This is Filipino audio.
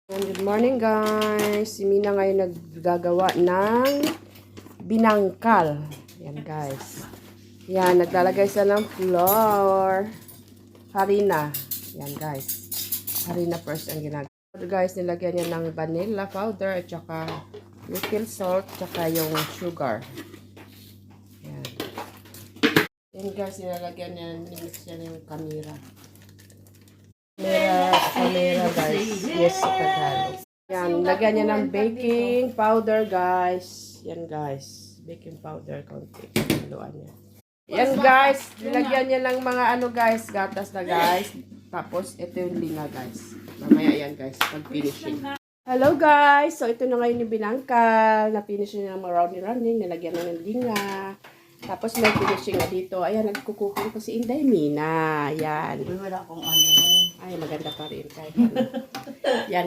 Good morning guys. Si Mina ngayon naggagawa ng binangkal. Yan guys. Yan, naglalagay siya ng flour. Harina. Yan guys. Harina first ang ginagawa. Guys, nilagyan niya ng vanilla powder at saka little salt at saka yung sugar. Yan. Yan guys, nilalagyan niya, nimix niya yung kamera. Kamera guys. Yes, sa Tagalog. Yan, lagyan niya ng baking powder guys. Yan guys. Baking powder konti. Haluan niya. Yan guys, nilagyan niya ng mga ano guys, gatas na guys. Tapos ito yung linga guys. Mamaya yan guys, pag-finishing. Hello guys, so ito na ngayon yung binangkal. Na-finish niya ng mga rounding. Nilagyan na ng linga. Tapos may finishing na dito. Ayan, nagkukuking ko si Inday Mina. Yan. Wala akong ano. Ay, maganda pa rin. Kahit ano. Yan.